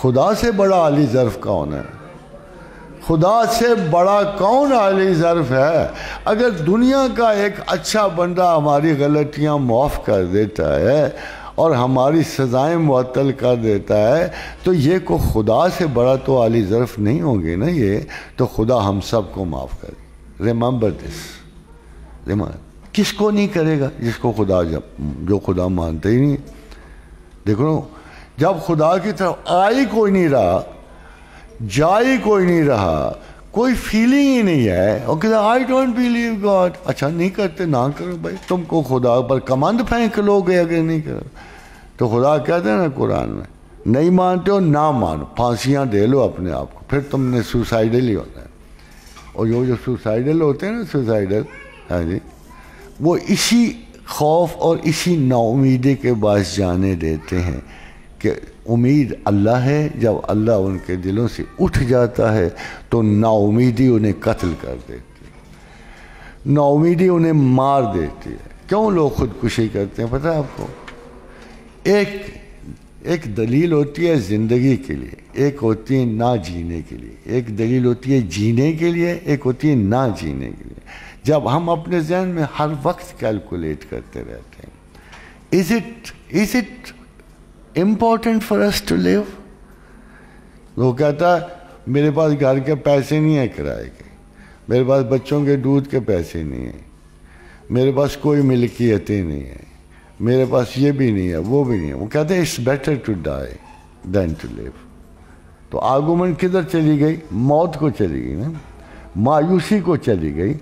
خدا سے بڑا عالی ظرف کون ہے؟ خدا سے بڑا کون عالی ظرف ہے؟ اگر دنیا کا ایک اچھا بندہ ہماری غلطیاں معاف کر دیتا ہے اور ہماری سزائیں معطل کر دیتا ہے تو یہ کو خدا سے بڑا تو عالی ظرف نہیں ہوں گے نا یہ، تو خدا ہم سب کو معاف کرے۔ ریممبر دس، کس کو نہیں کرے گا؟ جس کو خدا، جو خدا مانتے ہی نہیں۔ دیکھو جب خدا کی طرف آئی کوئی نہیں رہا، جائی کوئی نہیں رہا، کوئی فیلنگ ہی نہیں ہے، اور کہتا آئی ڈونٹ بلیو گاڈ، اچھا نہیں کرتے نہ کرو بھائی، تم کو خدا پر کمند پھینک لو گے اگر نہیں کرو تو۔ خدا کہتے ہیں نا قرآن میں، نہیں مانتے ہو نہ مانو، پھانسیاں دے لو اپنے آپ کو، پھر تم نے سوسائڈل ہی ہونا ہے۔ اور جو سوسائڈل ہوتے ہیں نا، سوسائڈل، ہاں جی، وہ اسی خوف اور اسی نا امیدی کے باعث جانے دیتے ہیں کہ امید اللہ ہے، جب اللہ ان کے دلوں سے اٹھ جاتا ہے تو نا امیدی انہیں قتل کر دیتی ہے، نا امیدی انہیں مار دیتی ہے۔ کیوں لوگ خودکشی کرتے ہیں پتہ ہے آپ کو؟ ایک دلیل ہوتی ہے زندگی کے لیے، ایک ہوتی ہے نہ جینے کے لیے، ایک دلیل ہوتی ہے جینے کے لیے، ایک ہوتی ہے نہ جینے کے لیے۔ جب ہم اپنے ذہن میں ہر وقت کیلکولیٹ کرتے رہتے ہیں، is it important for us to live؟ وہ کہتا ہے میرے پاس گھر کے پیسے نہیں ہیں کرائے کے، میرے پاس بچوں کے دودھ کے پیسے نہیں ہیں، میرے پاس کوئی ملکیتیں نہیں ہیں، میرے پاس یہ بھی نہیں ہے وہ بھی نہیں ہے۔ وہ کہتے ہیں it's better to die than to live۔ تو آرگومنٹ کدھر چلی گئی؟ موت کو چلی گئی نا، مایوسی کو چلی گئی،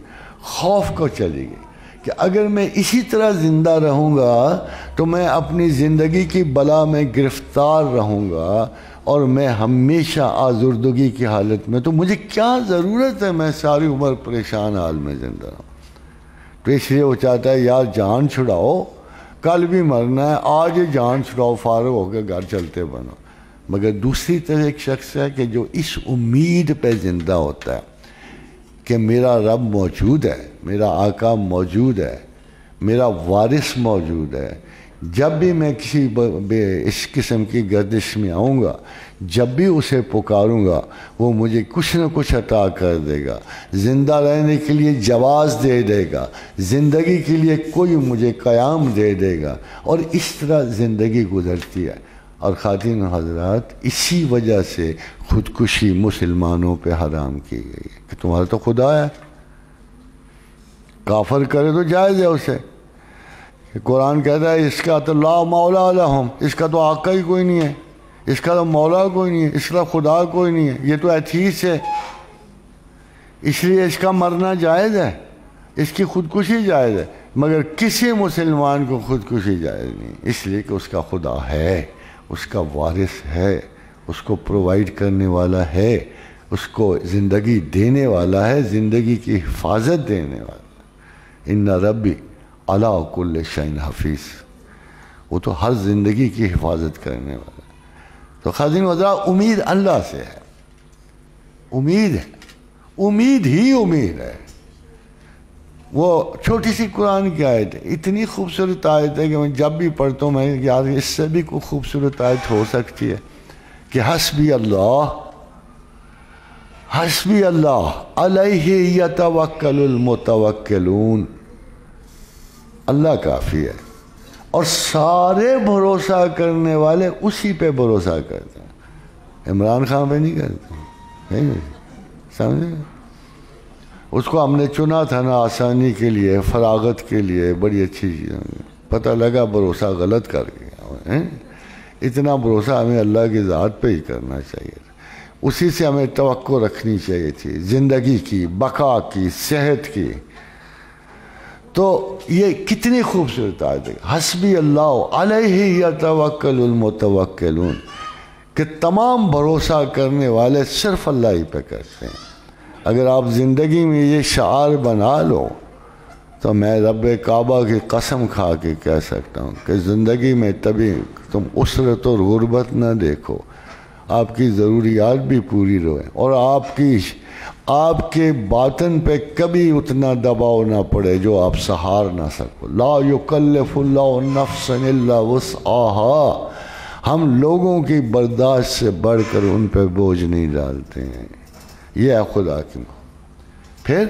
خوف کو چلی گئی کہ اگر میں اسی طرح زندہ رہوں گا تو میں اپنی زندگی کی بلا میں گرفتار رہوں گا اور میں ہمیشہ آزردگی کی حالت میں، تو مجھے کیا ضرورت ہے میں ساری عمر پریشان حال میں زندہ رہوں؟ تو اس لیے وہ چاہتا ہے یار جان چھڑاؤ، کل بھی مرنا ہے، آج ہی جان چھڑاؤ، فارغ ہو کے گھر چلتے بنو۔ مگر دوسری طرح ایک شخص ہے کہ جو اس امید پہ زندہ ہوتا ہے کہ میرا رب موجود ہے، میرا آقا موجود ہے، میرا وارث موجود ہے، جب بھی میں کسی اس قسم کی گردش میں آؤں گا، جب بھی اسے پکاروں گا وہ مجھے کچھ نہ کچھ عطا کر دے گا، زندہ رہنے کے لیے جواز دے دے گا، زندگی کے لیے کوئی مجھے قیام دے دے گا، اور اس طرح زندگی گزرتی ہے۔ اور خواتین و حضرات، اسی وجہ سے خودکشی مسلمانوں پہ حرام کی گئی ہے کہ تمہارا تو خدا ہے، کافر کرے تو جائز ہے اسے۔ قرآن کہتا ہے اس کا تو لا مولا لہم، اس کا تو آقا ہی کوئی نہیں ہے، اس کا تو مولا کوئی نہیں ہے، اس کا خدا کوئی نہیں ہے، یہ تو ایتھیس ہے، اس لیے اس کا مرنا جائز ہے، اس کی خودکشی جائز ہے۔ مگر کسی مسلمان کو خودکشی جائز نہیں، اس لیے کہ اس کا خدا ہے، اس کا وارث ہے، اس کو پرووائڈ کرنے والا ہے، اس کو زندگی دینے والا ہے، زندگی کی حفاظت دینے والا ہے۔ ان ربی علی کل شیء حفیظ، وہ تو ہر زندگی کی حفاظت کرنے والا ہے۔ تو خواتین و حضرات، امید اللہ سے ہے، امید ہے، امید ہی امید ہے۔ وہ چھوٹی سی قرآن کی آیت ہے، اتنی خوبصورت آیت ہے کہ میں جب بھی پڑھتا ہوں میں یاد اس سے بھی کوئی خوبصورت آیت ہو سکتی ہے کہ حسبی اللہ، حسبی اللہ علیہ یتوکل المتوکلون، اللہ کافی ہے اور سارے بھروسہ کرنے والے اسی پہ بھروسہ کرتے ہیں۔ عمران خان پہ نہیں کرتے، نہیں سمجھے؟ اس کو ہم نے چنا تھا نا آسانی کے لیے، فراغت کے لیے، بڑی اچھی چیز، پتہ لگا بھروسہ غلط کر گیا۔ اتنا بھروسہ ہمیں اللہ کی ذات پہ ہی کرنا چاہیے، اسی سے ہمیں توقع رکھنی چاہیے تھی، زندگی کی، بقا کی، صحت کی۔ تو یہ کتنی خوبصورت آیت ہے، حسبی اللہ علیہ یتوکل المتوکلون، کہ تمام بھروسہ کرنے والے صرف اللہ ہی پہ کرتے ہیں۔ اگر آپ زندگی میں یہ شعار بنا لو تو میں رب کعبہ کی قسم کھا کے کہہ سکتا ہوں کہ زندگی میں تبھی تم اسرت اور غربت نہ دیکھو، آپ کی ضروریات بھی پوری رہیں، اور آپ کے باطن پہ کبھی اتنا دباؤ نہ پڑے جو آپ سہار نہ سکو۔ لا یکلف اللہ نفسا الا وسعہا، ہم لوگوں کی برداشت سے بڑھ کر ان پہ بوجھ نہیں ڈالتے ہیں. یہ ہے خدا کی. پھر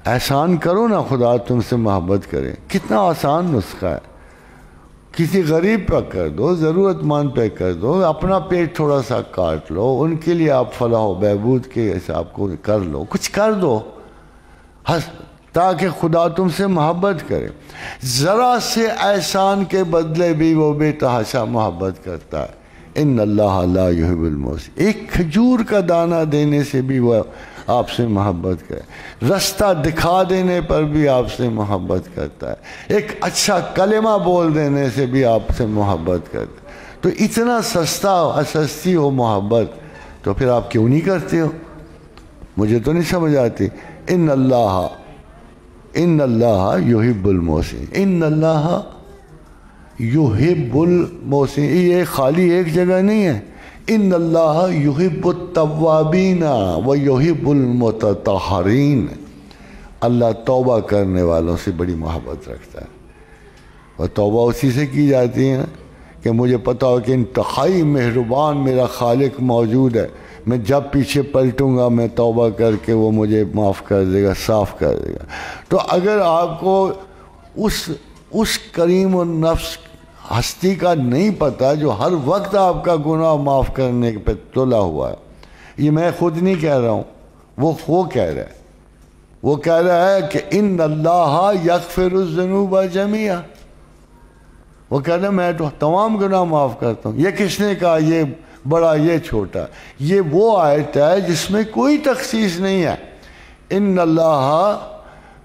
احسان کرو نا، خدا تم سے محبت کرے. کتنا آسان نسخہ ہے. کسی غریب پہ کر دو، ضرورت مند پہ کر دو، اپنا پیٹ تھوڑا سا کاٹ لو، ان کے لیے آپ فلاح و بہبود کے حساب کو کر لو، کچھ کر دو تاکہ خدا تم سے محبت کرے. ذرا سے احسان کے بدلے بھی وہ بے تحاشا محبت کرتا ہے. ان اللہ لا یحب المحسنین. ایک کھجور کا دانہ دینے سے بھی وہ آپ سے محبت کرے. رستہ دکھا دینے پر بھی آپ سے محبت کرتا ہے. ایک اچھا کلمہ بول دینے سے بھی آپ سے محبت کرتا ہے. تو اتنا سستی ہو محبت تو پھر آپ کیوں نہیں کرتے ہو؟ مجھے تو نہیں سمجھ آتی. ان اللہ یحب المحسنین. ان اللہ یحب المحسنین. یہ خالی ایک جگہ نہیں ہے. ان اللہ یحب التوابین و یحب المتطہرین. اللہ توبہ کرنے والوں سے بڑی محبت رکھتا ہے. اور توبہ اسی سے کی جاتی ہے کہ مجھے پتا ہو کہ انتہائی مہربان میرا خالق موجود ہے. میں جب پیچھے پلٹوں گا میں توبہ کر کے وہ مجھے معاف کر دے گا، صاف کر دے گا. تو اگر آپ کو اس کریم النفس ہستی کا نہیں پتا جو ہر وقت آپ کا گناہ معاف کرنے پہ تلا ہوا ہے، یہ میں خود نہیں کہہ رہا ہوں، وہ کہہ رہا ہے. وہ کہہ رہا ہے کہ ان اللہ یغفر الذنوب جمیعا. وہ کہہ رہا ہے میں تو تمام گناہ معاف کرتا ہوں. یہ کس نے کہا یہ بڑا یہ چھوٹا؟ یہ وہ آیت ہے جس میں کوئی تخصیص نہیں ہے. ان اللہ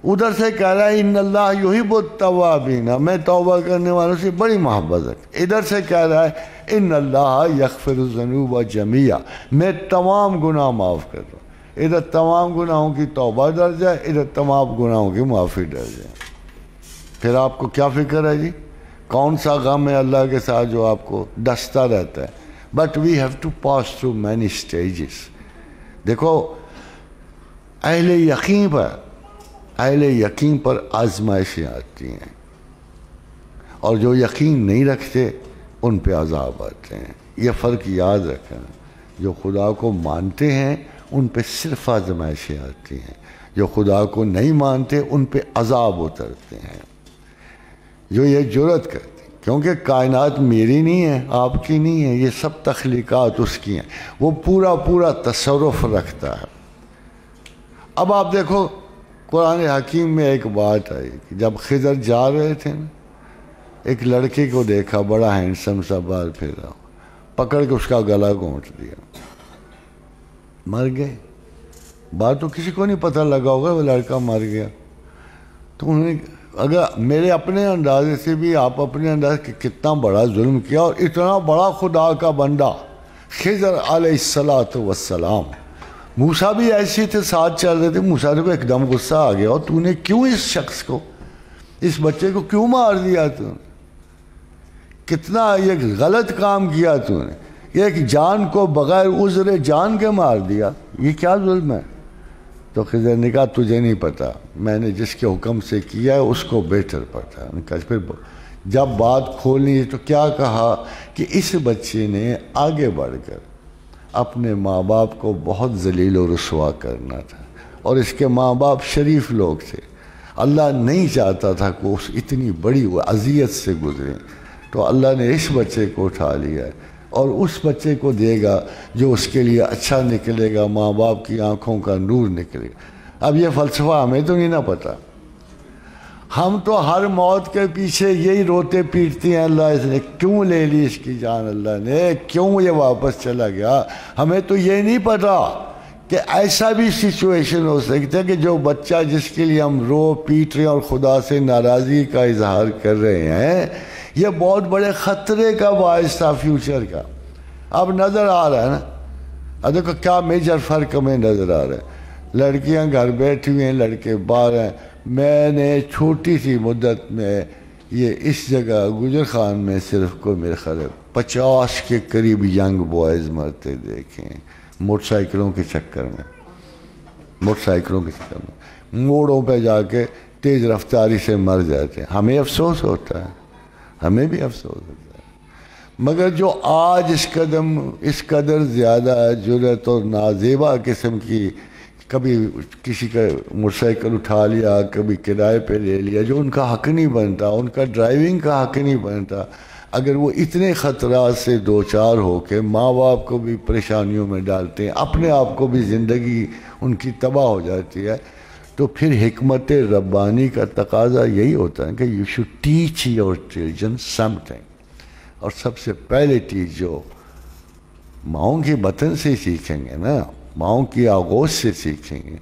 ادھر سے کہہ رہا ہے ان اللہ یحب التوابین، میں توبہ کرنے والوں سے بڑی محبت رکھتا. ادھر سے کہہ رہا ہے ان اللہ یغفر الذنوب جمیعا، میں تمام گناہ معاف کر رہا ہوں. ادھر تمام گناہوں کی توبہ درج ہے، ادھر تمام گناہوں کی معافی درج ہے. پھر آپ کو کیا فکر ہے جی؟ کون سا غم ہے اللہ کے ساتھ جو آپ کو ڈستا رہتا ہے؟ But we have to pass through many stages. دیکھو اہل یقین پر آزمائشیں آتی ہیں، اور جو یقین نہیں رکھتے ان پہ عذاب آتے ہیں. یہ فرق یاد رکھیں. جو خدا کو مانتے ہیں ان پہ صرف آزمائشیں آتی ہیں، جو خدا کو نہیں مانتے ان پہ عذاب اترتے ہیں. جو یہ جرأت کرتے ہیں، کیونکہ کائنات میری نہیں ہے، آپ کی نہیں ہے، یہ سب تخلیقات اس کی ہیں. وہ پورا تصرف رکھتا ہے. اب آپ دیکھو قرآن حکیم میں ایک بات آئی کہ جب خضر جا رہے تھے نا، ایک لڑکے کو دیکھا بڑا ہینڈسم سا، بال پھیرا، پکڑ کے اس کا گلا گھونٹ دیا، مر گئے. بات تو کسی کو نہیں پتہ لگا ہوگا وہ لڑکا مر گیا. تو انہوں نے اگر میرے اپنے اندازے سے بھی آپ اپنے انداز کہ کتنا بڑا ظلم کیا، اور اتنا بڑا خدا کا بندہ خضر علیہ السلام. موسیٰ بھی ایسے تھے، ساتھ چل رہے تھے. موسیٰ کو ایک دم غصہ آ گیا، اور تو نے کیوں اس شخص کو، اس بچے کو کیوں مار دیا؟ تو کتنا یہ غلط کام کیا تو نے. ایک جان کو بغیر عذر جان کے مار دیا، یہ کیا ظلم ہے؟ تو خضر نے کہا تجھے نہیں پتا، میں نے جس کے حکم سے کیا ہے اس کو بہتر پتا. پھر جب بات کھولنی تو کیا کہا کہ اس بچے نے آگے بڑھ کر اپنے ماں باپ کو بہت ذلیل و رسوا کرنا تھا، اور اس کے ماں باپ شریف لوگ تھے. اللہ نہیں چاہتا تھا کہ اس اتنی بڑی اذیت سے گزرے. تو اللہ نے اس بچے کو اٹھا لیا ہے، اور اس بچے کو دے گا جو اس کے لیے اچھا نکلے گا، ماں باپ کی آنکھوں کا نور نکلے گا. اب یہ فلسفہ ہمیں تو نہیں نہ پتا. ہم تو ہر موت کے پیچھے یہی روتے پیٹتے ہیں، اللہ اس نے کیوں لے لی اس کی جان، اللہ نے کیوں یہ واپس چلا گیا. ہمیں تو یہ نہیں پتا کہ ایسا بھی سچویشن ہو سکتا ہے کہ جو بچہ جس کے لیے ہم رو پیٹ رہے ہیں اور خدا سے ناراضگی کا اظہار کر رہے ہیں، یہ بہت بڑے خطرے کا باعث تھا فیوچر کا. اب نظر آ رہا ہے نا. اب دیکھو کیا میجر فرق ہمیں نظر آ رہا ہے. لڑکیاں گھر بیٹھی ہوئی ہیں، لڑکے باہر ہیں. میں نے چھوٹی سی مدت میں یہ اس جگہ گجر خان میں صرف کو میرے خیال 50 کے قریب ینگ بوائز مرتے دیکھیں، موٹر سائیکلوں کے چکر میں موڑوں پہ جا کے تیز رفتاری سے مر جاتے ہیں. ہمیں افسوس ہوتا ہے، ہمیں بھی افسوس ہوتا ہے. مگر جو آج اس قدر زیادہ جرأت اور نازیبا قسم کی، کبھی کسی کا موٹر سائیکل اٹھا لیا، کبھی کرائے پہ لے لیا، جو ان کا حق نہیں بنتا، ان کا ڈرائیونگ کا حق نہیں بنتا، اگر وہ اتنے خطرات سے دوچار ہو کے ماں باپ کو بھی پریشانیوں میں ڈالتے ہیں، اپنے آپ کو بھی زندگی ان کی تباہ ہو جاتی ہے، تو پھر حکمت ربانی کا تقاضا یہی ہوتا ہے کہ you should teach your children some thing. اور سب سے پہلے چیز جو ماؤں کے بطن سے سیکھیں گے نا، ماؤں کی آغوش سے سیکھیں گے،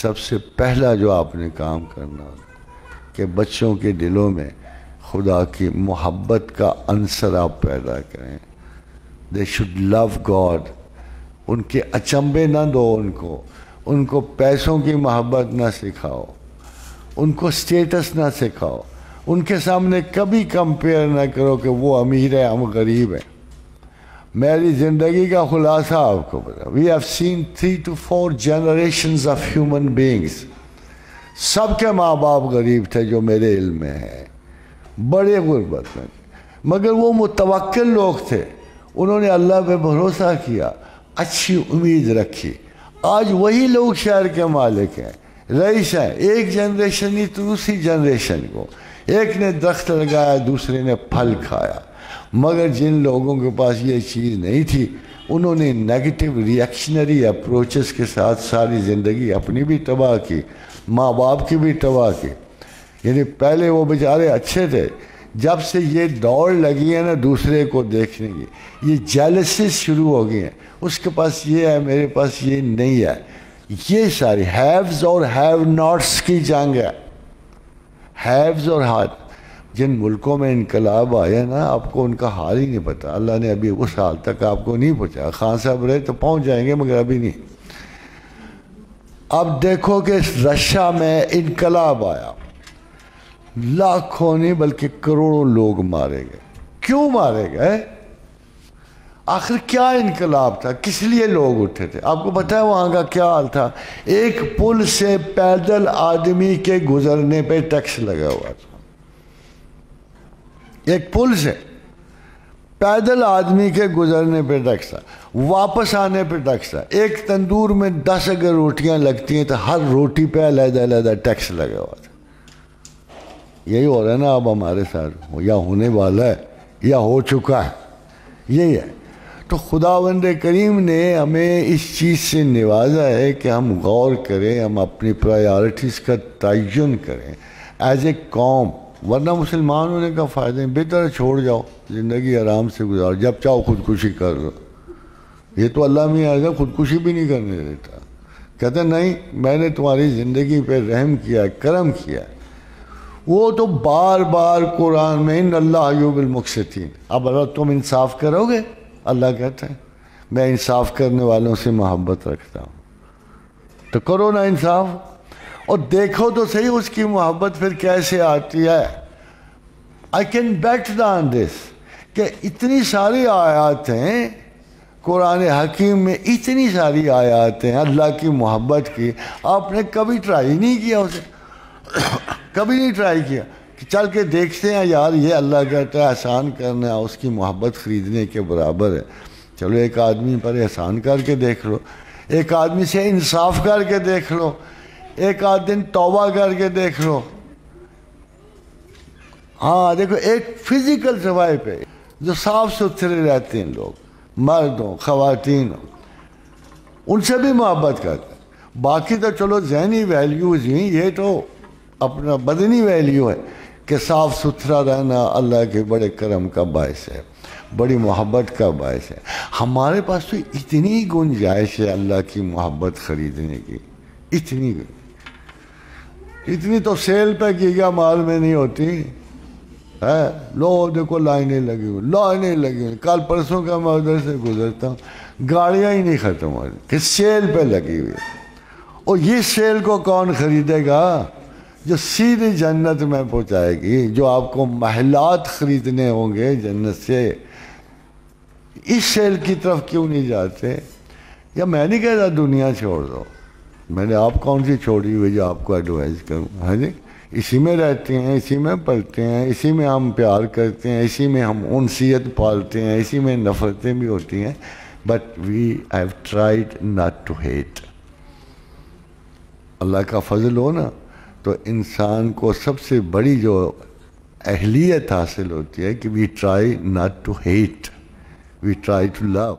سب سے پہلا جو آپ نے کام کرنا ہوگا کہ بچوں کے دلوں میں خدا کی محبت کا عنصر آپ پیدا کریں. They should love God. ان کے اچنبے نہ دو، ان کو پیسوں کی محبت نہ سکھاؤ، ان کو سٹیٹس نہ سکھاؤ، ان کے سامنے کبھی کمپیئر نہ کرو کہ وہ امیر ہے ہم غریب ہیں. میری زندگی کا خلاصہ آپ کو بتا، we have seen 3 to 4 generations of human beings. سب کے ماں باپ غریب تھے جو میرے علم میں ہے، بڑے غربت میں، مگر وہ متوکل لوگ تھے، انہوں نے اللہ پہ بھروسہ کیا، اچھی امید رکھی. آج وہی لوگ شہر کے مالک ہیں، رئیس ہیں. ایک جنریشن ہی دوسری جنریشن کو، ایک نے درخت لگایا دوسرے نے پھل کھایا. مگر جن لوگوں کے پاس یہ چیز نہیں تھی، انہوں نے نیگیٹو ریئیکشنری اپروچز کے ساتھ ساری زندگی اپنی بھی تباہ کی، ماں باپ کی بھی تباہ کی. یعنی پہلے وہ بیچارے اچھے تھے، جب سے یہ دوڑ لگی ہے نا دوسرے کو دیکھنے کی، یہ جیلسیز شروع ہو گئی ہیں، اس کے پاس یہ ہے میرے پاس یہ نہیں ہے. یہ ساری ہیوز اور ہیو ناٹس کی جنگ ہے. ہیوز اور ہاتھ. جن ملکوں میں انقلاب آیا نا، آپ کو ان کا حال ہی نہیں پتا. اللہ نے ابھی اس حال تک آپ کو نہیں پہنچا. خان صاحب رہے تو پہنچ جائیں گے مگر ابھی نہیں. اب دیکھو کہ رشیا میں انقلاب آیا، لاکھوں نہیں بلکہ کروڑوں لوگ مارے گئے. کیوں مارے گئے؟ آخر کیا انقلاب تھا؟ کس لیے لوگ اٹھے تھے؟ آپ کو پتہ ہے وہاں کا کیا حال تھا؟ ایک پل سے پیدل آدمی کے گزرنے پہ ٹیکس لگا ہوا تھا. ایک پل سے پیدل آدمی کے گزرنے پہ ٹیکس تھا، واپس آنے پہ ٹیکس تھا. ایک تندور میں 10 اگر روٹیاں لگتی ہیں تو ہر روٹی پہ علیحدہ علیحدہ ٹیکس لگا ہوا تھا. یہی ہو رہا ہے نا اب ہمارے ساتھ، یا ہونے والا ہے یا ہو چکا ہے، یہی ہے. تو خداوند کریم نے ہمیں اس چیز سے نوازا ہے کہ ہم غور کریں، ہم اپنی پرائیارٹیز کا تعین کریں ایز اے قوم. ورنہ مسلمان ہونے کا فائدہ نہیں، بہتر چھوڑ جاؤ، زندگی آرام سے گزارو، جب چاہو خودکشی کر لو. یہ تو اللہ میں آئے گا خودکشی بھی نہیں کرنے دیتا. کہتے نہیں میں نے تمہاری زندگی پہ رحم کیا ہے، کرم کیا ہے. وہ تو بار بار قرآن میں ان اللہ یحب المقسطین. اب اگر تم انصاف کرو گے، اللہ کہتا ہے میں انصاف کرنے والوں سے محبت رکھتا ہوں، تو کرو نا انصاف. اور دیکھو تو صحیح اس کی محبت پھر کیسے آتی ہے. I can bet on this کہ اتنی ساری آیات ہیں قرآن حکیم میں، اتنی ساری آیات ہیں اللہ کی محبت کی. آپ نے کبھی ٹرائی نہیں کیا اسے، کبھی نہیں ٹرائی کیا کہ چل کے دیکھتے ہیں یار یہ اللہ کہتا ہے احسان کرنا اس کی محبت خریدنے کے برابر ہے. چلو ایک آدمی پر احسان کر کے دیکھ لو، ایک آدمی سے انصاف کر کے دیکھ لو، ایک آدھ دن توبہ کر کے دیکھ لو. ہاں دیکھو ایک فزیکل صفائی پہ جو صاف ستھرے رہتے ہیں لوگ، مرد ہوں خواتین ہوں، ان سے بھی محبت کرتے ہیں. باقی تو چلو ذہنی ویلیوز ہیں، یہ تو اپنا بدنی ویلیو ہے کہ صاف ستھرا رہنا اللہ کے بڑے کرم کا باعث ہے، بڑی محبت کا باعث ہے. ہمارے پاس تو اتنی گنجائش ہے اللہ کی محبت خریدنے کی، اتنی تو سیل پہ گیگا مال میں نہیں ہوتی ہے. لو دیکھو لائنیں لگی ہوئی. کل پرسوں کا میں ادھر سے گزرتا ہوں، گاڑیاں ہی نہیں ختم ہو رہی کہ سیل پہ لگی ہوئی. اور یہ سیل کو کون خریدے گا؟ جو سیدھی جنت میں پہنچائے گی، جو آپ کو محلات خریدنے ہوں گے جنت سے. اس سیل کی طرف کیوں نہیں جاتے؟ یا میں نہیں کہتا دنیا چھوڑ دو، میں نے آپ کون سی چھوڑی ہوئی جو آپ کو ایڈوائز کروں؟ ہاں جی، اسی میں رہتے ہیں، اسی میں پلتے ہیں، اسی میں ہم پیار کرتے ہیں، اسی میں ہم انسیت پالتے ہیں، اسی میں نفرتیں بھی ہوتی ہیں. But we have tried not to hate. اللہ کا فضل ہو نا تو انسان کو سب سے بڑی جو اہلیت حاصل ہوتی ہے کہ we try not to hate, we try to love.